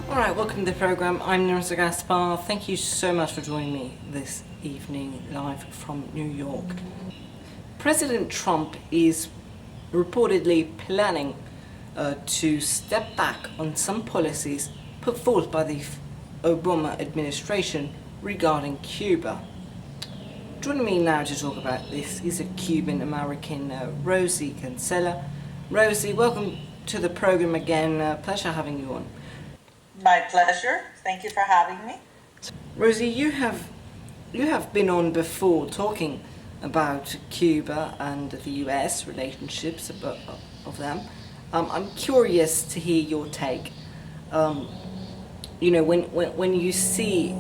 Alright, welcome to the programme. I'm Nurse Gaspar. Thank you so much for joining me this evening live from New York. President Trump is reportedly planning to step back on some policies put forth by the Obama administration regarding Cuba. Joining me now to talk about this is a Cuban-American, Rosie Cancela. Rosie, welcome to the programme again. Pleasure having you on. My pleasure. Thank you for having me. Rosie, you have been on before talking about Cuba and the US relationships of them. I'm curious to hear your take. When you see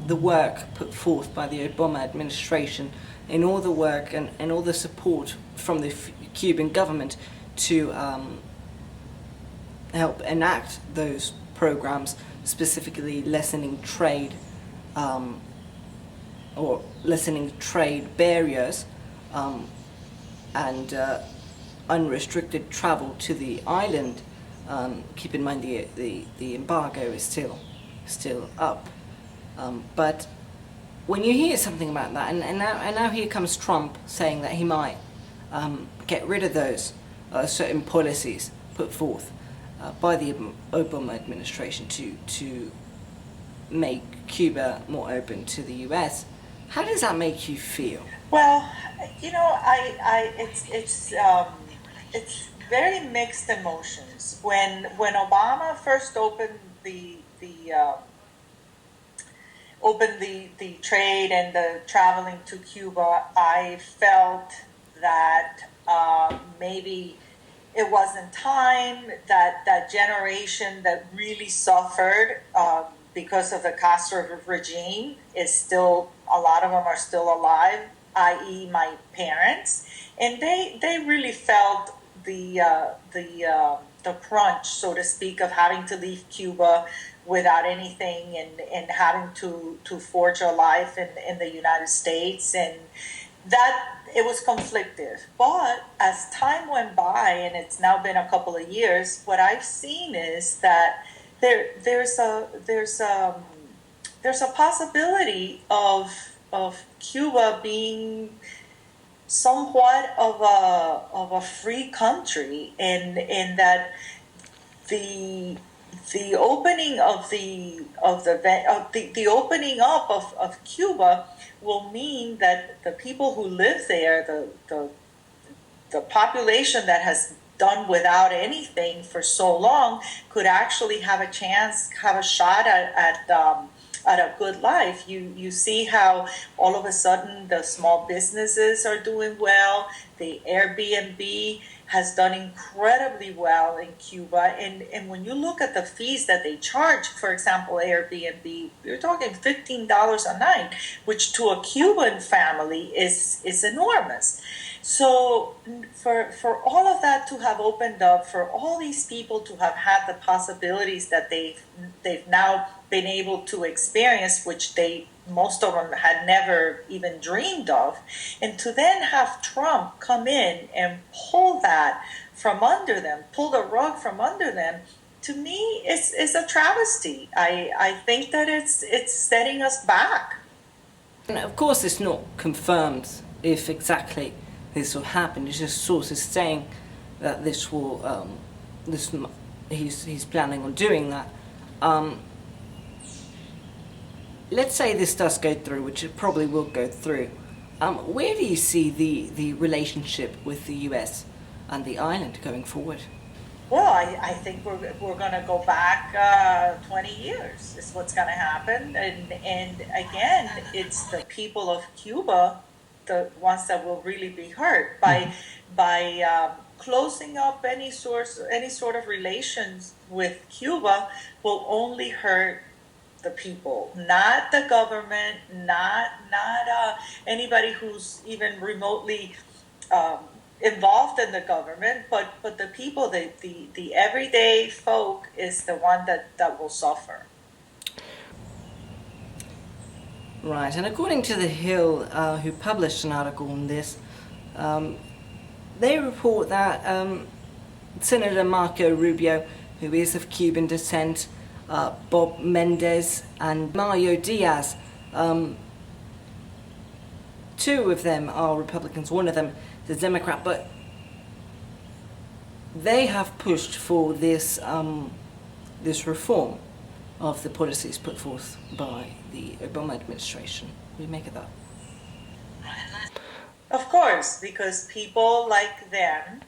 the work put forth by the Obama administration and all the work and all the support from the Cuban government to help enact those programs, specifically lessening trade or lessening trade barriers and unrestricted travel to the island. Keep in mind the embargo is still up, but when you hear something about that, and now here comes Trump saying that he might get rid of those certain policies put forth by the Obama administration to make Cuba more open to the US. How does that make you feel? Well, it's very mixed emotions. When Obama first opened the trade and the traveling to Cuba, I felt that maybe it wasn't time, that generation that really suffered because of the Castro regime is still, a lot of them are still alive, i.e. my parents, and they really felt the crunch, so to speak, of having to leave Cuba without anything and having to forge a life in the United States, and that it was conflictive. But as time went by, and it's now been a couple of years, what I've seen is that there's a possibility of Cuba being somewhat of a free country, and that the opening of the opening up of Cuba will mean that the people who live there, the population that has done without anything for so long, could actually have a chance, have a shot at a good life. You see how all of a sudden the small businesses are doing well. The Airbnb has done incredibly well in Cuba. And when you look at the fees that they charge, for example, Airbnb, you're talking $15 a night, which to a Cuban family is enormous. So for all of that to have opened up, for all these people to have had the possibilities that they've now been able to experience, which most of them had never even dreamed of, and to then have Trump come in and pull that from under them, pull the rug from under them, to me is a travesty. I think that it's setting us back. And of course it's not confirmed if exactly this will happen. It's just sources saying that this will he's planning on doing that. Let's say this does go through, which it probably will go through. Where do you see the relationship with the US and the island going forward? Well, I think we're going to go back 20 years is what's going to happen. And again, it's the people of Cuba, the ones that will really be hurt by closing up any sort of relations with Cuba will only hurt the people, not the government, not anybody who's even remotely involved in the government, but the people, the everyday folk is the one that will suffer. Right, and according to The Hill, who published an article on this, they report that Senator Marco Rubio, who is of Cuban descent, Bob Mendez and Mario Diaz, two of them are Republicans, one of them is a Democrat, but they have pushed for this this reform of the policies put forth by the Obama administration. What do you make of that? Of course, because people like them,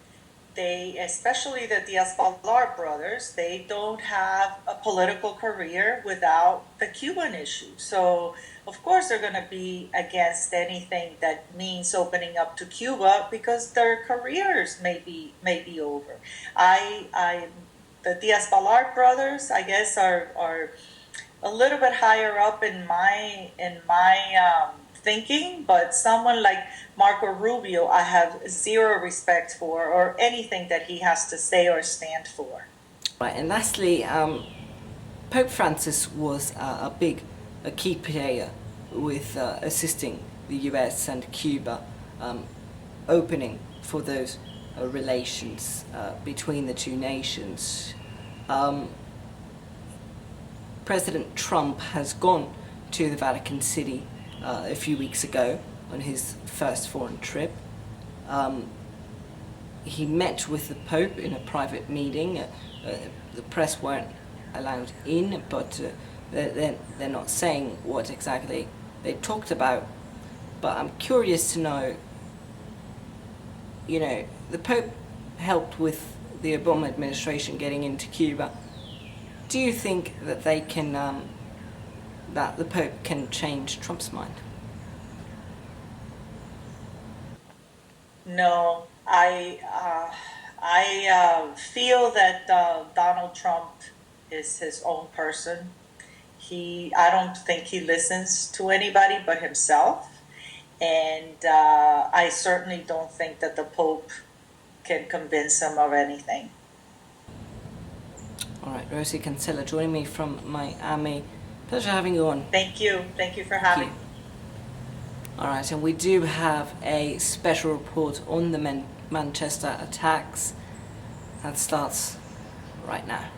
they, especially the Diaz-Balart brothers, they don't have a political career without the Cuban issue. So, of course, they're going to be against anything that means opening up to Cuba because their careers may be over. The Diaz-Balart brothers, I guess, are a little bit higher up in my thinking, but someone like Marco Rubio, I have zero respect for, or anything that he has to say or stand for. Right, and lastly, Pope Francis was a key player with assisting the US and Cuba opening for those relations between the two nations. President Trump has gone to the Vatican City a few weeks ago on his first foreign trip. He met with the Pope in a private meeting. The press weren't allowed in, but they're not saying what exactly they talked about. But I'm curious to know, the Pope helped with the Obama administration getting into Cuba. Do you think that they can, that the Pope can change Trump's mind? No, I feel that Donald Trump is his own person. I don't think he listens to anybody but himself. And I certainly don't think that the Pope can convince him of anything. All right, Rosie Cancella joining me from Miami. Pleasure having you on. Thank you. Thank you for having me. All right, and we do have a special report on the Manchester attacks that starts right now.